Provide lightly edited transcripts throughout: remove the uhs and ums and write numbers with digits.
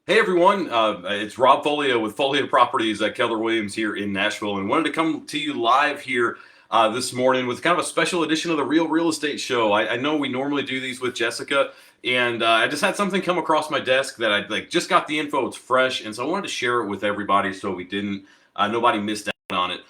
Hey everyone, it's Rob Foglia with Foglia Properties at Keller Williams here in Nashville, and wanted to come to you live here this morning with kind of a special edition of the Real Estate Show. I know we normally do these with Jessica, and I just had something come across my desk that I just got the info. It's fresh, and so I wanted to share it with everybody so we didn't nobody missed out on it.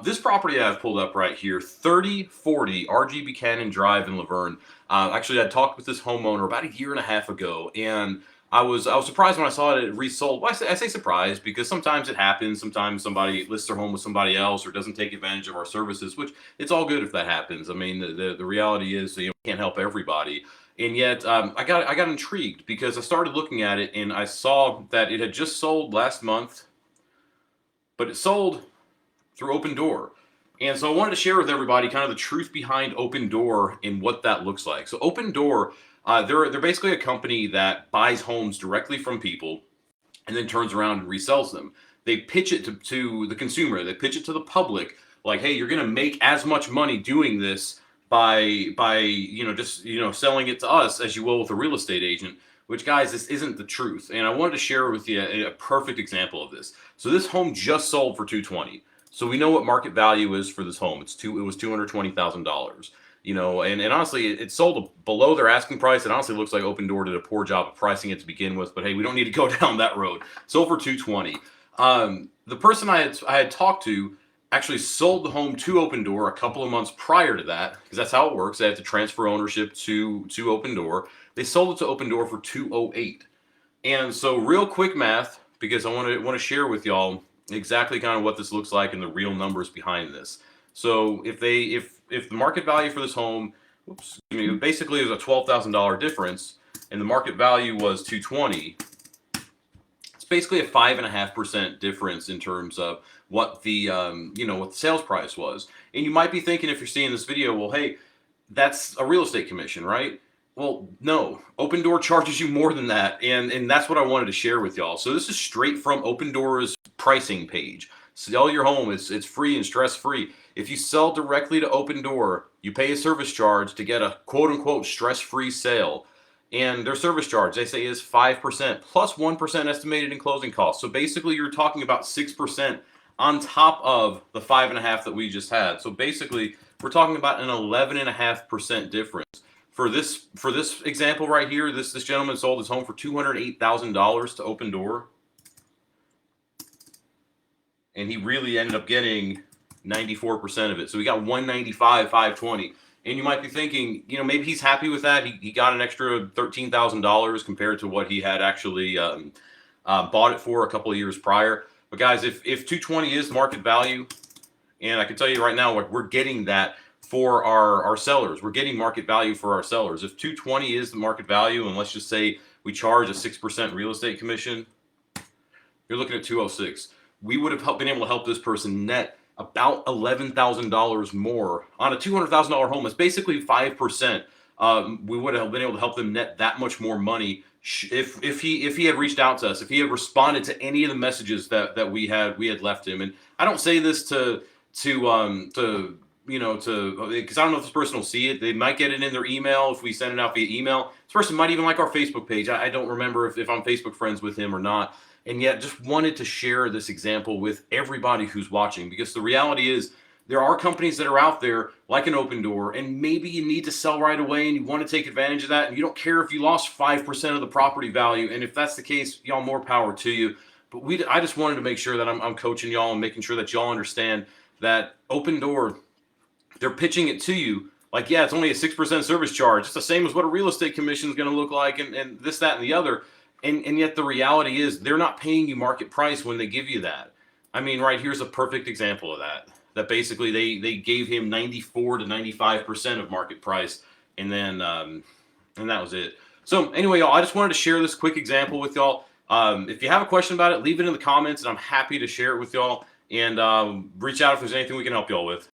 This property I have pulled up right here, 3040 RG Buchanan Drive in Laverne. Actually, I talked with this homeowner about a year and a half ago, and I was surprised when I saw it resold. Well, I say surprised because sometimes it happens. Sometimes somebody lists their home with somebody else or doesn't take advantage of our services, which it's all good if that happens. I mean, the reality is, we can't help everybody. And yet, I got intrigued because I started looking at it and I saw that it had just sold last month, but it sold through Opendoor. And so I wanted to share with everybody kind of the truth behind Opendoor and what that looks like. So Opendoor, they're basically a company that buys homes directly from people and then turns around and resells them. They pitch it to the consumer. They pitch it to the public like, hey, you're going to make as much money doing this by just selling it to us as you will with a real estate agent. Which, guys, this isn't the truth. And I wanted to share with you a perfect example of this. So this home just sold for $220. So we know what market value is for this home. It was $220,000. And honestly, it sold below their asking price. It honestly looks like Opendoor did a poor job of pricing it to begin with. But hey, we don't need to go down that road. Sold for $220. The person I had talked to actually sold the home to Opendoor a couple of months prior to that, because that's how it works. They have to transfer ownership to Opendoor. They sold it to Opendoor for $208. And so, real quick math, because I want to share with y'all exactly kind of what this looks like and the real numbers behind this. So if the market value for this home, basically it was a $12,000 difference, and the market value was $220. It's basically a 5.5% difference in terms of what the what the sales price was. And you might be thinking, if you're seeing this video, well, hey, that's a real estate commission, right? Well, no, Opendoor charges you more than that, and that's what I wanted to share with y'all. So this is straight from Opendoor's pricing page. Sell your home, it's free and stress-free. If you sell directly to Opendoor, you pay a service charge to get a quote-unquote stress-free sale. And their service charge, they say, is 5% plus 1% estimated in closing costs. So basically, you're talking about 6% on top of the 5.5% that we just had. So basically, we're talking about an 11.5% difference. For this example right here, this gentleman sold his home for $208,000 to Opendoor, and he really ended up getting 94% of it. So he got $195,520. And you might be thinking, maybe he's happy with that. He got an extra $13,000 compared to what he had actually bought it for a couple of years prior. But guys, if 220 is market value, and I can tell you right now, we're getting that for our sellers. We're getting market value for our sellers. If 220 is the market value, and let's just say we charge a 6% real estate commission, you're looking at 206. We would have been able to help this person net about $11,000 more on a $200,000 home. It's basically 5%. We would have been able to help them net that much more money if he had reached out to us, if he had responded to any of the messages that we had left him. And I don't say this because I don't know if this person will see it. They might get it in their email if we send it out via email. This person might even like our Facebook page. I don't remember if I'm Facebook friends with him or not. And yet just wanted to share this example with everybody who's watching, because the reality is there are companies that are out there like an Opendoor, and maybe you need to sell right away and you want to take advantage of that, and you don't care if you lost 5% of the property value. And if that's the case, y'all, more power to you. But I just wanted to make sure that I'm coaching y'all and making sure that y'all understand that Opendoor, they're pitching it to you like, yeah, it's only a 6% service charge. It's the same as what a real estate commission is going to look like, and this, that, and the other. And yet the reality is they're not paying you market price when they give you that. I mean, right here's a perfect example of that. That basically they gave him 94 to 95% of market price, and then and that was it. So anyway, y'all, I just wanted to share this quick example with y'all. If you have a question about it, leave it in the comments, and I'm happy to share it with y'all. And reach out if there's anything we can help y'all with.